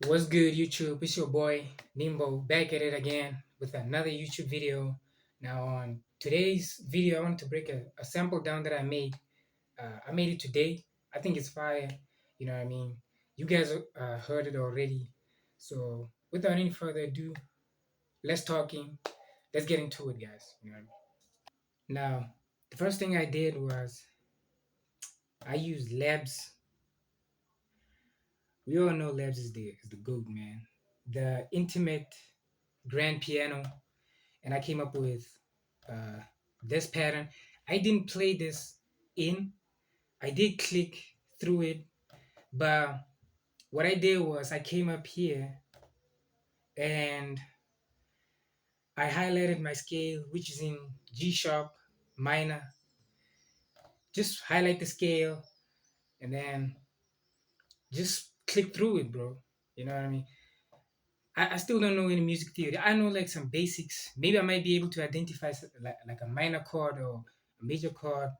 What's good, YouTube? It's your boy Nimbo back at it again with another YouTube video. Now, on today's video, I want to break a sample down that I made. I made it today. I think it's fire. You know what I mean? You guys heard it already. So, without any further ado, less talking. Let's get into it, guys. You know what I mean? Now, the first thing I did was I used Labs. We all know Labs is the GOAT, man. The intimate grand piano, and I came up with uh, this pattern. I didn't play this in. I did click through it, but what I did was I came up here and I highlighted my scale, which is in G sharp minor. Just highlight the scale and then just click through it, bro. You know what I mean? I still don't know any music theory. I know like some basics. Maybe I might be able to identify like a minor chord or a major chord,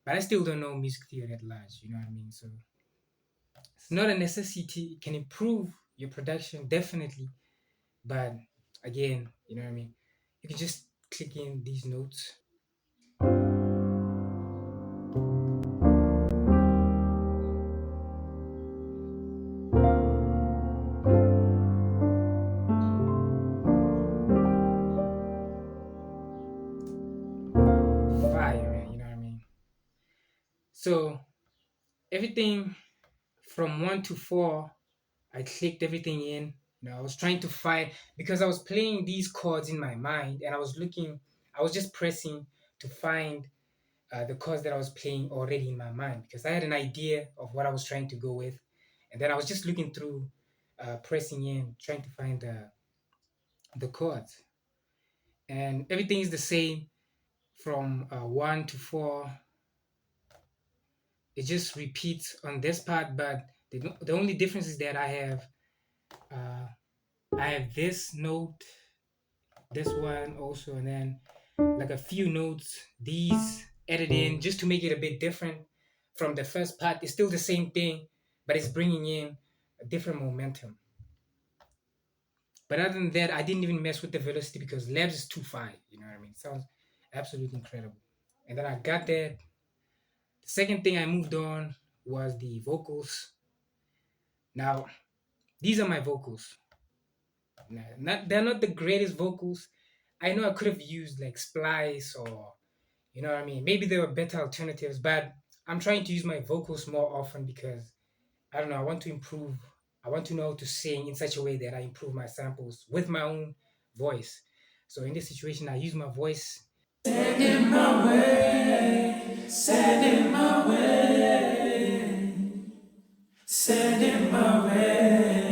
but I still don't know music theory at large. You know what I mean? So it's not a necessity. It can improve your production definitely, but again, you know what I mean. You can just click in these notes. Fire, man. You know what I mean. So everything from 1 to 4, I clicked everything in. You know, I was trying to find because I was playing these chords in my mind, and I was looking. I was just pressing to find the chords that I was playing already in my mind because I had an idea of what I was trying to go with, and then I was just looking through, pressing in, trying to find the chords, and everything is the same from 1 to 4. It just repeats on this part, but the only difference is that uh, I have this note, this one also, and then like a few notes, these added in just to make it a bit different from the first part. It's still the same thing, but it's bringing in a different momentum. But other than that, I didn't even mess with the velocity because Labs is too fine. You know what I mean? It sounds absolutely incredible. And then I got that. The second thing I moved on was the vocals. Now, these are my vocals. They're not the greatest vocals. I know I could have used like Splice or you know what I mean. Maybe there were better alternatives, but I'm trying to use my vocals more often because I don't know. I want to improve. I want to know how to sing in such a way that I improve my samples with my own voice. So in this situation, I use my voice. Send in my way, send in my way, send in my way,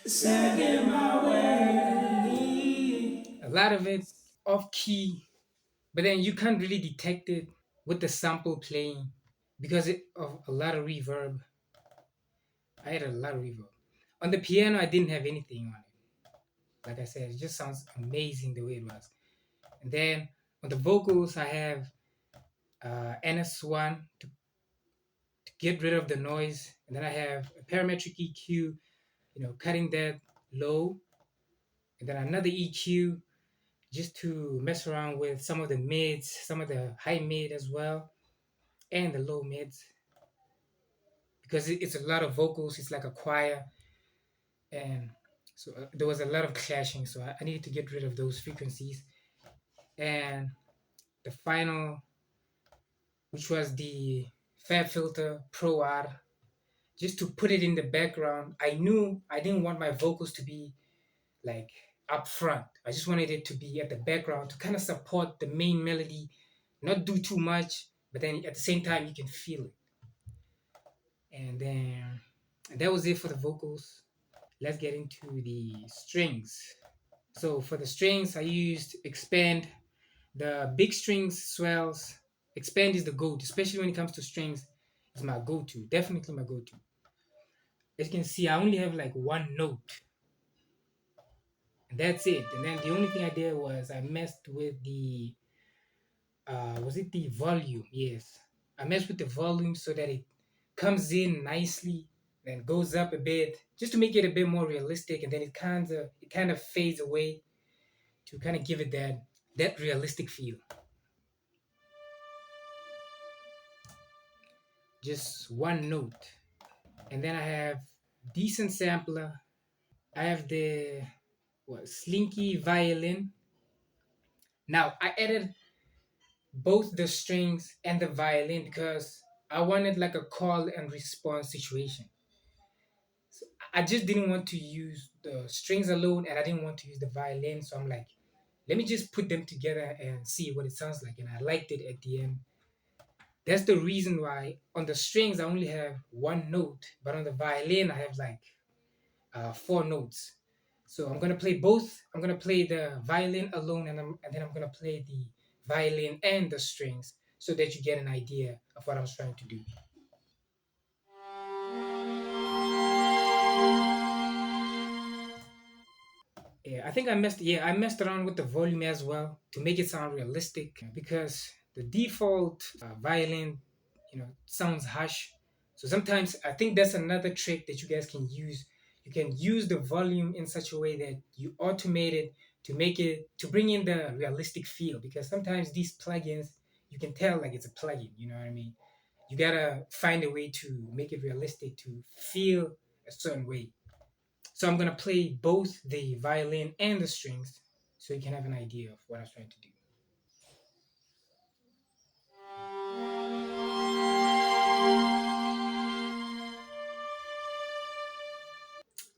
send in my way. A lot of it's off key, but then you can't really detect it with the sample playing because of a lot of reverb. I had a lot of reverb. On the piano, I didn't have anything on it. Like I said, it just sounds amazing the way it was. And then on the vocals, I have NS1 to get rid of the noise. And then I have a parametric EQ, cutting that low. And then another EQ just to mess around with some of the mids, some of the high mid as well, and the low mids. Because it's a lot of vocals, it's like a choir. And so there was a lot of clashing. So I needed to get rid of those frequencies. And the final, which was the Fab Filter Pro R, just to put it in the background. I knew I didn't want my vocals to be like up front. I just wanted it to be at the background to kind of support the main melody, not do too much, but then at the same time you can feel it. And then that was it for the vocals. Let's get into the strings. So for the strings, I used expand. The big strings swells. Expand is the go-to, especially when it comes to strings. It's my go-to, definitely my go-to. As you can see, I only have like one note, and that's it. And then the only thing I did was I messed with the was it the volume? Yes, I messed with the volume so that it comes in nicely. then goes up a bit just to make it a bit more realistic, and then it kind of fades away to kind of give it that realistic feel. Just one note. And then I have decent sampler. I have the slinky violin. Now I added both the strings and the violin because I wanted like a call and response situation. So I just didn't want to use the strings alone, and I didn't want to use the violin. So I'm like, let me just put them together and see what it sounds like. And I liked it at the end. That's the reason why on the strings I only have one note, but on the violin I have like four notes. So I'm gonna play both. I'm gonna play the violin alone, and then I'm gonna play the violin and the strings so that you get an idea of what I was trying to do. I messed around with the volume as well to make it sound realistic because the default violin, sounds harsh. So sometimes I think that's another trick that you guys can use. You can use the volume in such a way that you automate it to bring in the realistic feel, because sometimes these plugins you can tell like it's a plugin, you know what I mean? You gotta find a way to make it realistic to feel a certain way. So I'm gonna play both the violin and the strings so you can have an idea of what I was trying to do.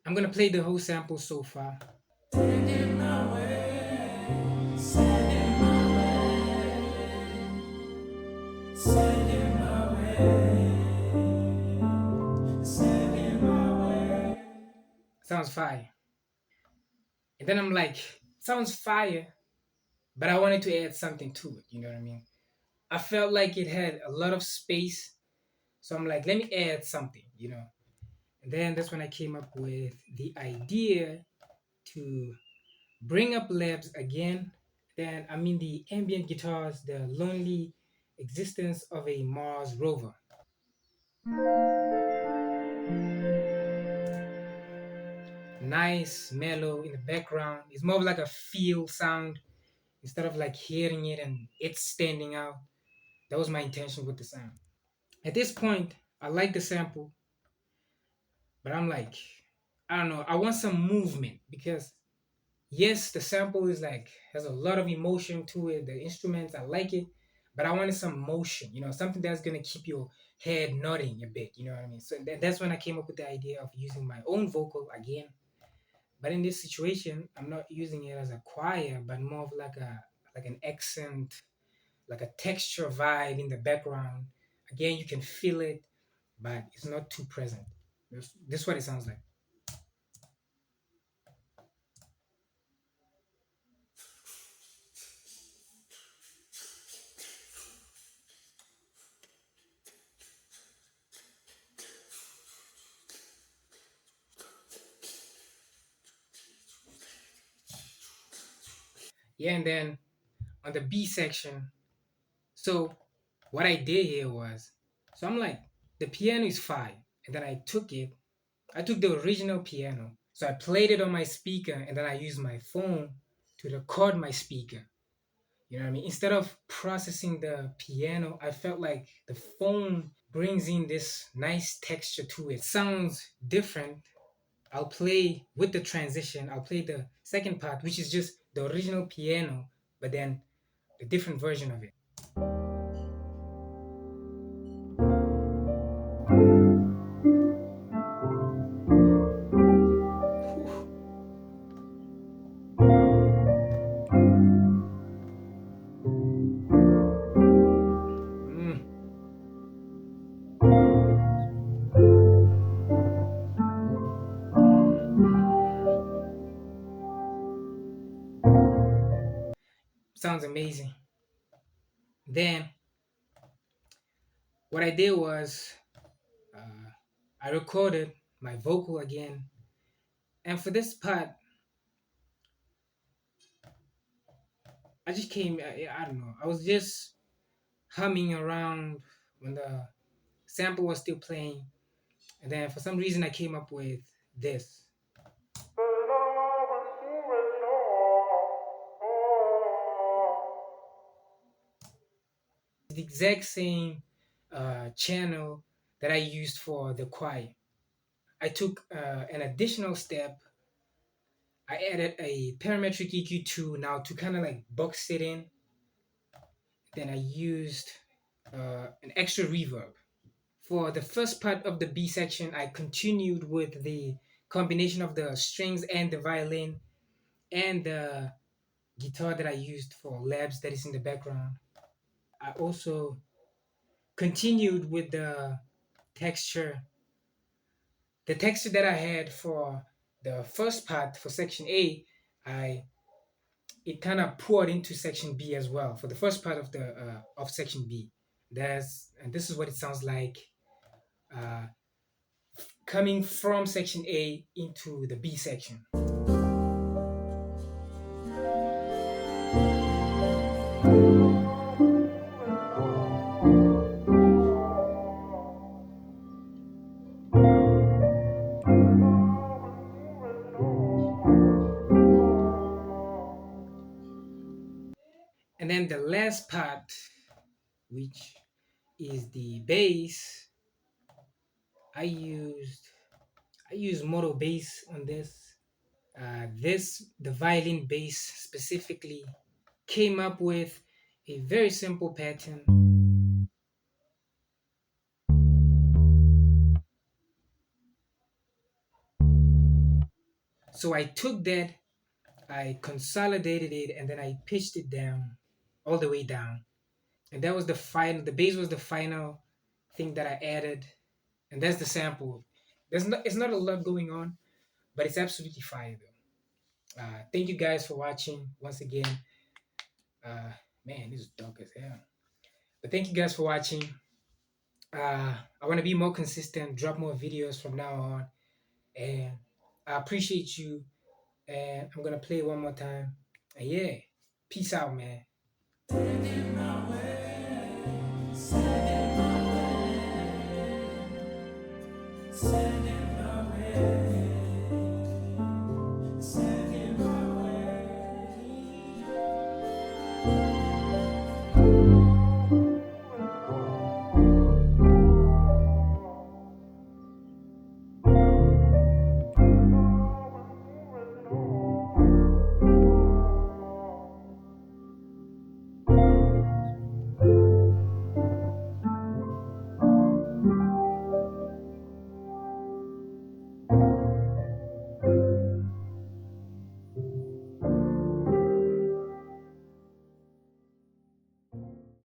I'm gonna play the whole sample so far. Send it my way, send it my way, send it my way, send it my way. Sounds fire. And then I'm like, sounds fire, but I wanted to add something to it, you know what I mean? I felt like it had a lot of space, so I'm like, let me add something. And then that's when I came up with the idea to bring up labs again. Then I mean the ambient guitars, the lonely existence of a Mars rover. Nice, mellow in the background. It's more of like a feel sound instead of like hearing it and it's standing out. That was my intention with the sound. At this point, I like the sample, but I'm like, I don't know, I want some movement because yes, the sample is like has a lot of emotion to it. The instruments, I like it, but I wanted some motion. Something that's gonna keep your head nodding a bit. You know what I mean? So that's when I came up with the idea of using my own vocal again. But in this situation, I'm not using it as a choir, but more of like an accent, like a texture vibe in the background. Again, you can feel it, but it's not too present. This is what it sounds like. Yeah, and then on the B section, so what I did here was, so I'm like, the piano is fine. And then I took the original piano. So I played it on my speaker and then I used my phone to record my speaker. You know what I mean? Instead of processing the piano, I felt like the phone brings in this nice texture to it. Sounds different. I'll play with the transition. I'll play the second part, which is just the original piano, but then a different version of it. Mm, sounds amazing. Then what I did was I recorded my vocal again, and for this part, I just came. I don't know. I was just humming around when the sample was still playing, And then for some reason I came up with this. The exact same channel that I used for the choir. I took an additional step. I added a parametric EQ2 now to kind of like box it in. Then I used an extra reverb. For the first part of the B section, I continued with the combination of the strings and the violin and the guitar that I used for labs that is in the background. I also continued with texture, the texture that I had for the first part for section A. I It kind of poured into section B as well for the first part of section B. And this is what it sounds like uh, coming from section A into the B section. And then the last part, which is the bass, I used mono bass on this. The violin bass specifically came up with a very simple pattern. So I took that, I consolidated it, and then I pitched it down, all the way down. And that was the final, the bass was the final thing that I added. And that's the sample. It's not a lot going on, but it's absolutely fire though. Thank you guys for watching once again. Uh, Man, this is dark as hell. But thank you guys for watching. I want to be more consistent, drop more videos from now on. And I appreciate you. And I'm gonna play it one more time. And yeah, peace out, man. Say